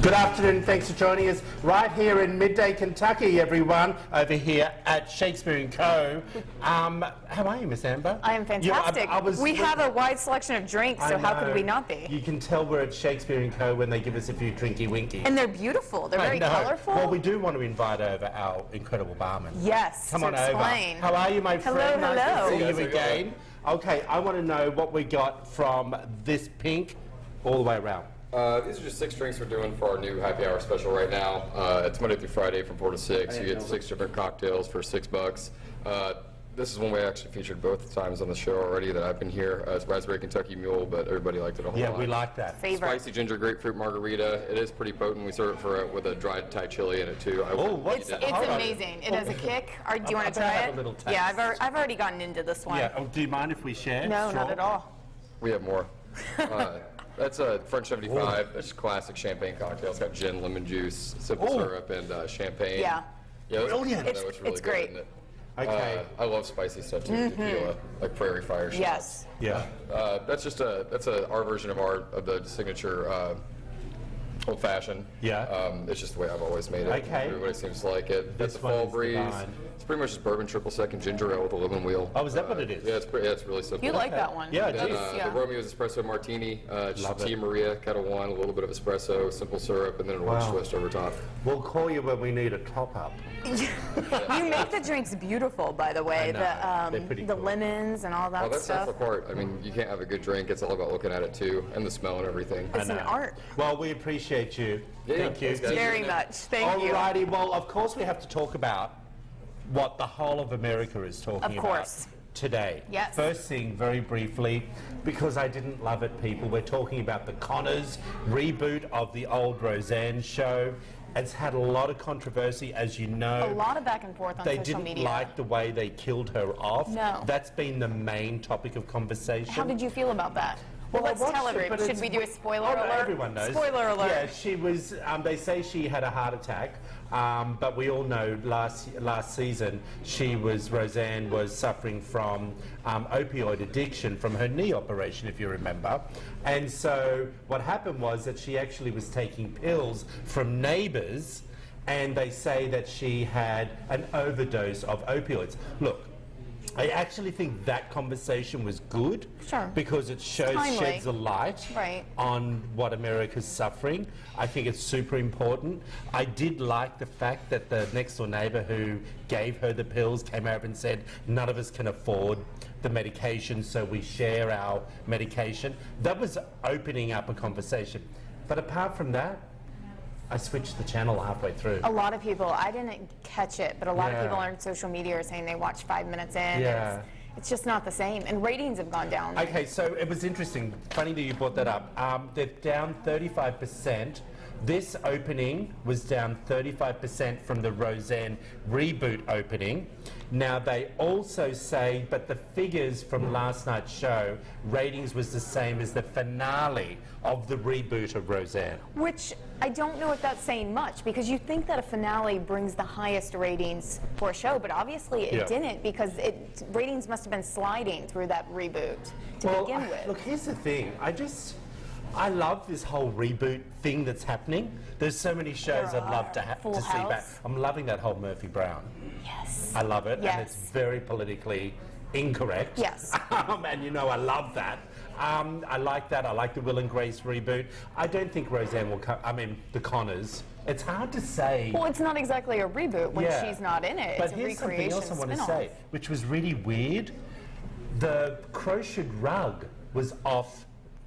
Good afternoon, thanks for joining us right here in Midday, Kentucky, everyone, over here at Shakespeare & Co. How are you, Miss Amber? I am fantastic. We have a wide selection of drinks, so how could we not be? You can tell we're at Shakespeare & Co. when they give us a few drinky winkies. And they're beautiful. They're very colorful. Well, we do want to invite over our incredible barman. Yes, Come on over. How are you, my friend? Hello. Nice to see you again. Okay, I want to know what we got from this pink all the way around. These are just 6 drinks we're doing for our new happy hour special right now. It's Monday through Friday from 4 to 6. You get 6 different cocktails for $6. This is one we actually featured both times on the show already that I've been here. It's Raspberry Kentucky Mule, but everybody liked it a whole lot. Yeah, we like that. Favorite. Spicy ginger grapefruit margarita. It is pretty potent. We serve it with a dried Thai chili in it too. It's amazing. It has a kick. Do you want to try have it? a little taste. Yeah, I've already gotten into this one. Yeah. Oh, do you mind if we share? No, Sure. not at all. We have more. That's a French 75. That's classic champagne cocktail. It's got gin, lemon juice, simple syrup, and champagne. Yeah. Brilliant. It's really it's good, great. isn't it? Okay. I love spicy stuff too. Tequila, like prairie fire shots. Yes. Yeah. That's our version of the signature old fashioned. Yeah. It's just the way I've always made it. Okay. Everybody seems to like it. That's This a one fall is breeze. divine. It's pretty much just bourbon triple sec and ginger ale with a lemon wheel. Oh, is that what it is? Yeah, it's really simple. You like that one? Yeah, I Then, do. Yeah. The Romeo's espresso martini, Love Tia it. Maria, Kettle One, a little bit of espresso, simple syrup, and then an orange Wow. twist over top. We'll call you when we need a top up. You make the drinks beautiful, by the way. I know. They're pretty The cool. lemons and all that Well, that's half stuff. the part. I mean, you can't have a good drink. It's all about looking at it too, and the smell and everything. It's an know. art. Well, we appreciate you. Yeah, Thank you. thanks, guys. Very much. Thank you. Alrighty, well, of course we have to talk about what the whole of America is talking Of course. about today. Yes. First thing, very briefly, because I didn't love it, people, we're talking about the Connors reboot of the old Roseanne show. It's had a lot of controversy, as you know. A lot of back and forth on They social didn't media. like the way they killed her off. No. That's been the main topic of conversation. How did you feel about that? Well, Well, I let's watched tell it, everyone. but Should it's- we do a spoiler Oh, no, alert? everyone knows. Spoiler alert. Yeah, she was. They say she had a heart attack, but we all know last season Roseanne was suffering from opioid addiction from her knee operation, if you remember. And so what happened was that she actually was taking pills from neighbours, and they say that she had an overdose of opioids. Look, I actually think that conversation was good. Sure. Because it sheds a light Right. on what America's suffering. I think it's super important. I did like the fact that the next door neighbour who gave her the pills came over and said, none of us can afford the medication, so we share our medication. That was opening up a conversation. But apart from that, I switched the channel halfway through. A lot of people, I didn't catch it, but a lot of Yeah. people on social media are saying they watched 5 minutes in. Yeah. It's just not the same. And ratings have gone down. Okay, so it was interesting. Funny that you brought that up. They're down 35%. This opening was down 35% from the Roseanne reboot opening. Now, they also say, but the figures from last night's show, ratings was the same as the finale of the reboot of Roseanne. Which I don't know if that's saying much, because you think that a finale brings the highest ratings for a show, but obviously it Yeah. didn't, because ratings must have been sliding through that reboot to begin with. Look, here's the thing. I love this whole reboot thing that's happening. There's so many shows There I'd love to, are. Full to see back. House. I'm loving that whole Murphy Brown. Yes. I love it, and Yes. it's very politically incorrect. Yes. And you know I love that. I like that. I like the Will and Grace reboot. I don't think Roseanne will come. I mean, the Connors. It's hard to say. Well, it's not exactly a reboot when Yeah. she's not in it. But It's a here's something recreation else I want to spin-off. say, which was really weird. The crocheted rug was off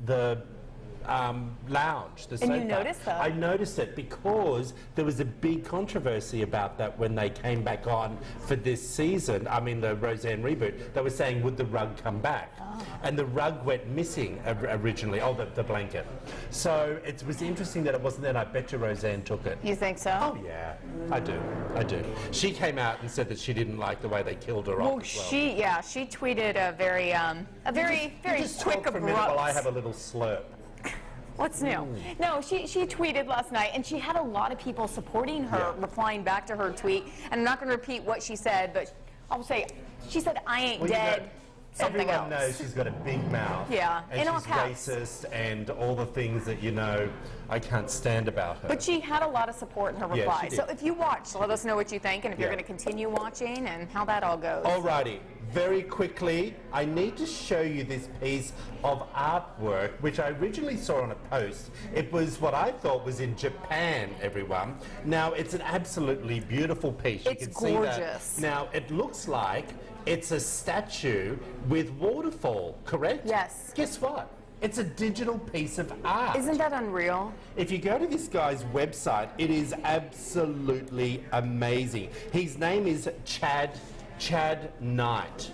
the lounge, the sofa. And you noticed that? I noticed it because there was a big controversy about that when they came back on for this season. I mean, the Roseanne reboot. They were saying, would the rug come back? And the rug went missing originally. Oh, the blanket. So it was interesting that it wasn't there. And I bet you Roseanne took it. You think so? Oh yeah, I do. She came out and said that she didn't like the way they killed her Well, off as well. she tweeted a very Just quick, talk for a minute while I abrupt. have a little slurp. What's new? No, she tweeted last night, and she had a lot of people supporting her, Yeah. replying back to her tweet. And I'm not going to repeat what she said, but I'll say, she said, "I ain't Well, you know, dead." something Everyone else. knows she's got a big mouth. Yeah, and in all she's caps. racist and all the things that I can't stand about her. But she had a lot of support in her Yeah, reply. she did. So if you watch, let us know what you think and if you're Yeah. going to continue watching and how that all goes. Alrighty, very quickly, I need to show you this piece of artwork, which I originally saw on a post. It was what I thought was in Japan, everyone. Now, it's an absolutely beautiful piece. It's you can see gorgeous. that. Now, it looks like it's a statue with waterfall, correct? Yes. Guess what? It's a digital piece of art. Isn't that unreal? If you go to this guy's website, it is absolutely amazing. His name is Chad Knight.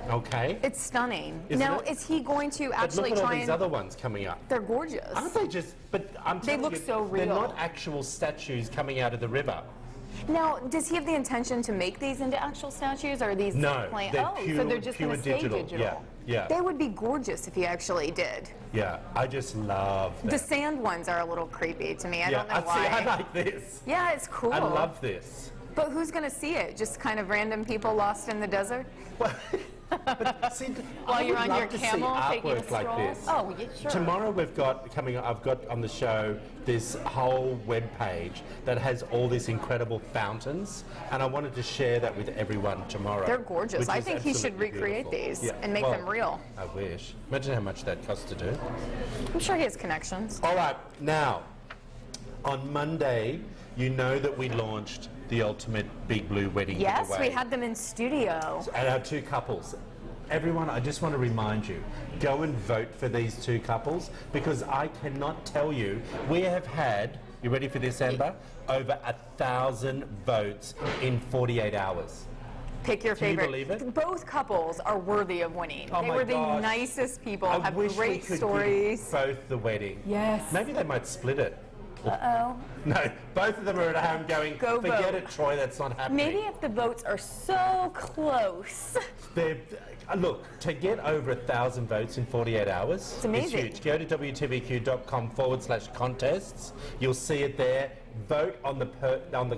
Okay? It's stunning. Isn't now, it? is he going to But actually look at all try these and... other ones coming up. They're gorgeous. Aren't they just... But I'm They telling look you, so they're real. not actual statues coming out of the river. Now, does he have the intention to make these into actual statues, or are these No, plain? they're Oh, so pure- they're just going pure to stay digital. digital. Yeah. They would be gorgeous if he actually did. Yeah, I just love them. The sand ones are a little creepy to me. I yeah, don't know why. See, I like this. Yeah, it's cool. I love this. But who's going to see it? Just kind of random people lost in the desert? Well, but see, While I you're would on love your to see camel taking a artwork like stroll? this. Oh, yeah, sure. Tomorrow I've got on the show this whole web page that has all these incredible fountains, and I wanted to share that with everyone tomorrow. They're gorgeous. which I is think he should absolutely recreate beautiful. these and make them real. I wish. Imagine how much that costs to do. I'm sure he has connections. All right, now, on Monday, you know that we launched the ultimate Big Blue Wedding Yes, giveaway. we had them in studio. And our two couples. Everyone, I just want to remind you, go and vote for these two couples, because I cannot tell you, we have had, you ready for this, Amber? Over 1,000 votes in 48 hours. Pick your Can you favorite. believe it? Both couples are worthy of winning. Oh they my were the gosh. nicest people, I have wish we great could stories. give both the wedding. Yes. Maybe they might split it. Uh-oh. No, both of them are at home going, Go forget vote. it, Troy, that's not happening. Maybe if the votes are so close. Look, to get over 1,000 votes in 48 hours, It's amazing. huge. Go to wtvq.com/contests. You'll see it there. Vote on the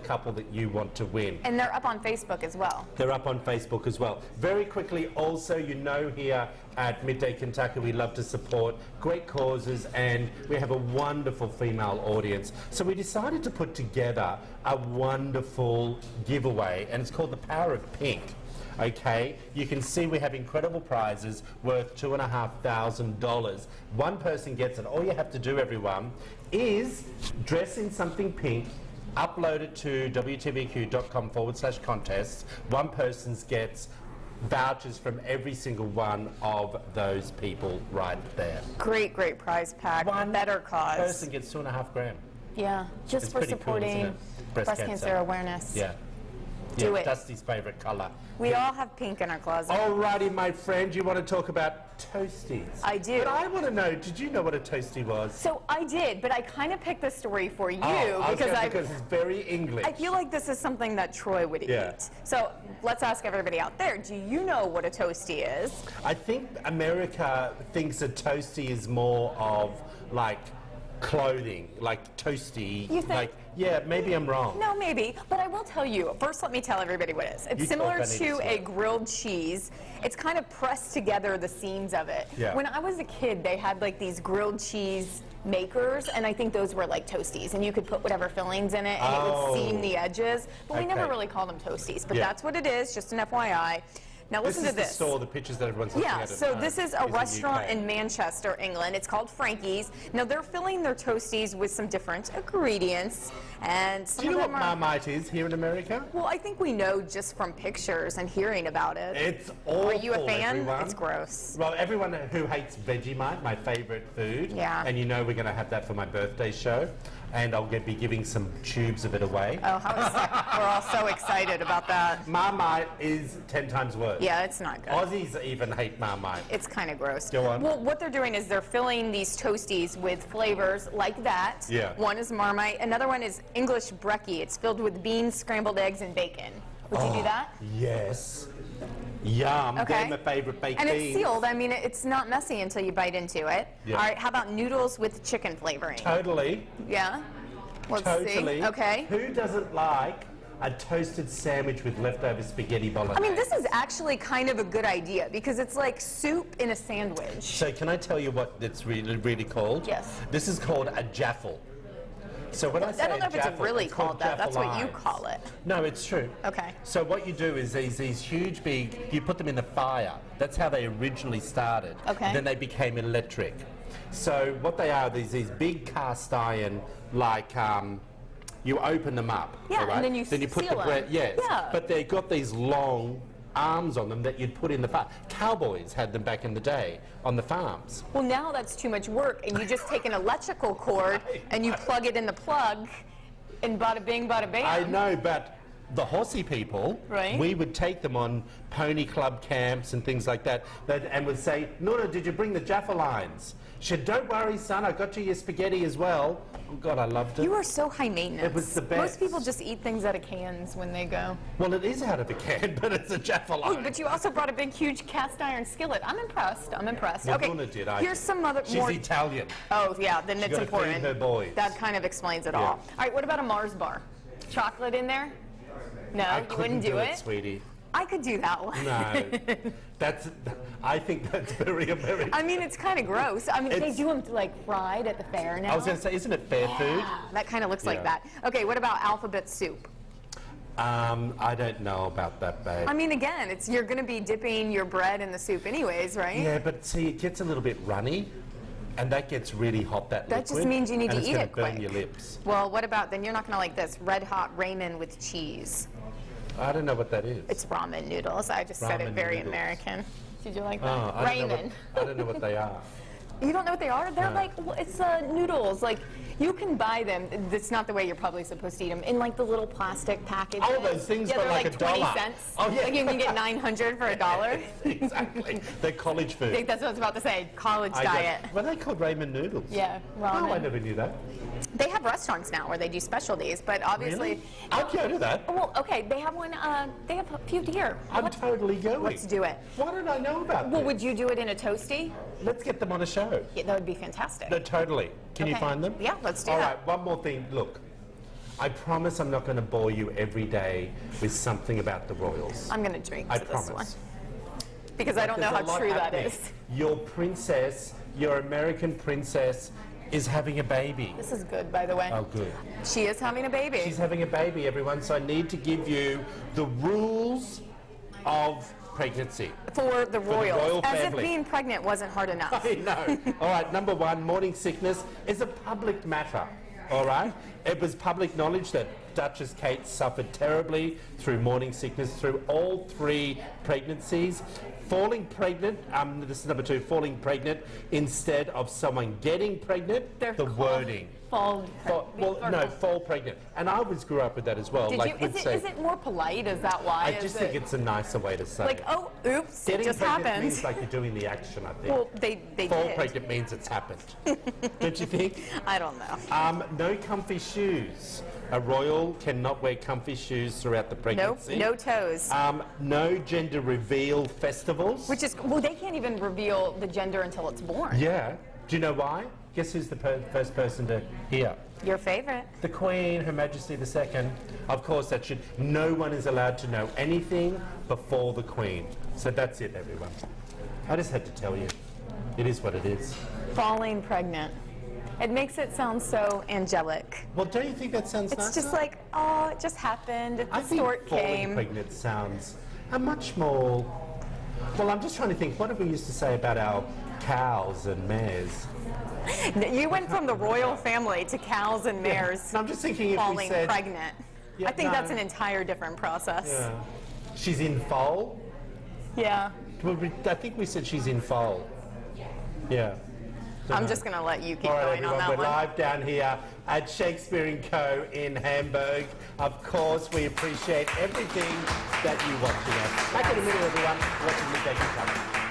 couple that you want to win. And they're up on Facebook as well. They're up on Facebook as well. Very quickly, also, here at Midday Kentucky, we love to support great causes, and we have a wonderful female audience. So we decided to put together a wonderful giveaway, and it's called The Power of Pink. Okay, you can see we have incredible prizes worth $2,500. One person gets it. All you have to do, everyone, is dress in something pink, upload it to wtvq.com/contests. One person gets vouchers from every single one of those people right there. Great, great prize pack. One better cause. person gets 2.5 grand. Yeah, just It's for pretty cool, isn't supporting it? Breast cancer. awareness. Yeah. Do it. Dusty's favourite colour. We all have pink in our closet. Alrighty, my friend, you want to talk about toasties? I do. But I want to know, did you know what a toasty was? So I did, but I kind of picked this story for you because it's very English. I feel like this is something that Troy would Yeah. eat. So let's ask everybody out there, do you know what a toasty is? I think America thinks a toasty is more of like clothing, like toasty. You think? Like, yeah, maybe I'm wrong. No, maybe, but I will tell you. First, let me tell everybody what it is. It's You similar talk, I need to to a sweat. grilled cheese. It's kind of pressed together, the seams of it. Yeah. When I was a kid, they had like these grilled cheese makers, and I think those were like toasties, and you could put whatever fillings in it, and it Oh. would seam the edges. But we never Okay. really called them toasties. But Yeah. that's what it is, just an FYI. Now This listen is to this. the store, the pictures that everyone's looking Yeah, at so home this is a the restaurant UK. in Manchester, England. It's called Frankie's. Now they're filling their toasties with some different ingredients, and some Do you know of what them are. Marmite is here in America? Well, I think we know just from pictures and hearing about it. It's awful, Are you a fan? everyone. It's gross. Well, everyone who hates Vegemite, my favourite food, Yeah. and you know we're going to have that for my birthday show, and I'll be giving some tubes of it away. Oh, we're all so excited about that. Marmite is 10 times worse. Yeah, it's not good. Aussies even hate Marmite. It's kind of gross. Go on. Well, what they're doing is they're filling these toasties with flavors like that. Yeah. One is Marmite. Another one is English brekkie. It's filled with beans, scrambled eggs, and bacon. Would you do that? Yes. Yum. Okay. They're my favourite baked And beans. it's sealed. I mean, it's not messy until you bite into it. Yeah. All right, how about noodles with chicken flavoring? Totally. Yeah? Let's Totally. see. Okay. Who doesn't like a toasted sandwich with leftover spaghetti bolognese. I mean, this is actually kind of a good idea because it's like soup in a sandwich. So can I tell you what it's really called? Yes. This is called a jaffle. So when I say I don't know if it's jaffle, really called that. That's what you jaffle call it. No, it's true. Okay. So what you do is these huge big, you put them in the fire. That's how they originally started. Okay. Then they became electric. So what they are, these big cast iron, like, you open them up. Yeah, all right? and then you put seal the bread, them. yes. Yeah. But they got these long arms on them that you'd put in the fire. Cowboys had them back in the day on the farms. Well, now that's too much work, and you just take an electrical cord and you plug it in the plug, and bada bing, bada bam. I know, but the horsey people, Right. we would take them on pony club camps and things like that, and would say, Nora, did you bring the Jaffa lines? She said, don't worry, son, I got you your spaghetti as well. Oh, God, I loved it. You are so high maintenance. It was the best. Most people just eat things out of cans when they go. Well, it is out of a can, but it's a Jaffa line. Oh, but you also brought a big, huge cast iron skillet. I'm impressed. I'm impressed. Well, Okay, Nora did, here's some other She's more. Italian. Oh, yeah, then it's gotta feed important. her boys. That kind of explains it Yeah. all. All right, what about a Mars bar? Chocolate in there? No, I you couldn't wouldn't do it? sweetie. I could do that one. No, I think that's very American. I mean, it's kind of gross. I mean, they It's- do them like fried at the fair now. I was going to say, isn't it fair food? That kind of looks like Yeah. that. Okay, what about alphabet soup? I don't know about that, babe. I mean, again, you're going to be dipping your bread in the soup anyways, right? Yeah, but see, it gets a little bit runny, and that gets really hot, that That just liquid, means you need and to it's eat gonna it burn quick. your lips. Well, what about, then you're not going to like this, red hot ramen with cheese. I don't know what that is. It's ramen noodles. I just said it Ramen very noodles. American. Did you like that? Oh, I don't know ramen. I don't know what they are. You don't know what they are? They're No. like, well, it's noodles. Like, you can buy them. That's not the way you're probably supposed to eat them. In like the little plastic packages. Oh, those things yeah, for they're like like $1. 20 cents. Oh, yeah. Like you can get 900 for $1. Exactly. They're college I food. think that's what I was about to say. College I diet. don't- Were they called ramen noodles? Yeah, ramen. Oh, I never knew that. They have restaurants now where they do specialties, but obviously. Really? I'd go to that. Well, okay, they have one. They have a few here. I'm totally going. Let's do it. Why don't I know about Well, this? would you do it in a toasty? Let's get them on a show. Yeah, that would be fantastic. No, totally. Can you Okay. find them? Yeah, let's do All that. right, one more thing. Look, I promise I'm not going to bore you every day with something about the royals. I'm going to drink I to this one. promise. Because I don't know There's how a lot true that happening. is. Your princess, your American princess, is having a baby. This is good, by the way. Oh, good. She is having a baby. She's having a baby, everyone, so I need to give you the rules of pregnancy. for the royals. royal As if family. being pregnant wasn't hard enough. I know. All right, number one, morning sickness is a public matter. All right? It was public knowledge that Duchess Kate suffered terribly through morning sickness through all 3 pregnancies. Falling pregnant, this is number 2, falling pregnant instead of someone getting pregnant, They're the called wording. Fall Fall pregnant. And I always grew up with that as well. Did like you? we'd Is say, it more polite? Is that why? I Is just it think it's a nicer way to say like, it. oh, oops, it Getting just pregnant happened. means like you're doing the action, I think. Well, they Fall did. pregnant means it's happened. Don't you think? I don't know. No comfy shoes. A royal cannot wear comfy shoes throughout the Nope, pregnancy. no toes. No gender reveal festivals. Which is, well, they can't even reveal the gender until it's born. Yeah. Do you know why? Guess who's the first person to hear? Your favorite. The Queen, Her Majesty II. Of course, no one is allowed to know anything before the Queen. So that's it, everyone. I just had to tell you. It is what it is. Falling pregnant. It makes it sound so angelic. Well, don't you think that sounds nice? It's just like, oh, it just happened. The I think stork falling came. pregnant sounds a much more... Well, I'm just trying to think, what did we used to say about our cows and mares? You went from the royal family to cows and mares And I'm just thinking if we falling said... pregnant. Yeah, I think no. that's an entire different process. Yeah. She's in foal? Yeah. I think we said she's in foal. Yeah. I'm just going to let you keep All right, going on everyone, that we're one. live down here at Shakespeare & Co. in Hamburg. Of course, we appreciate everything that you watching us. Back in a minute, everyone, watching the Becky Company.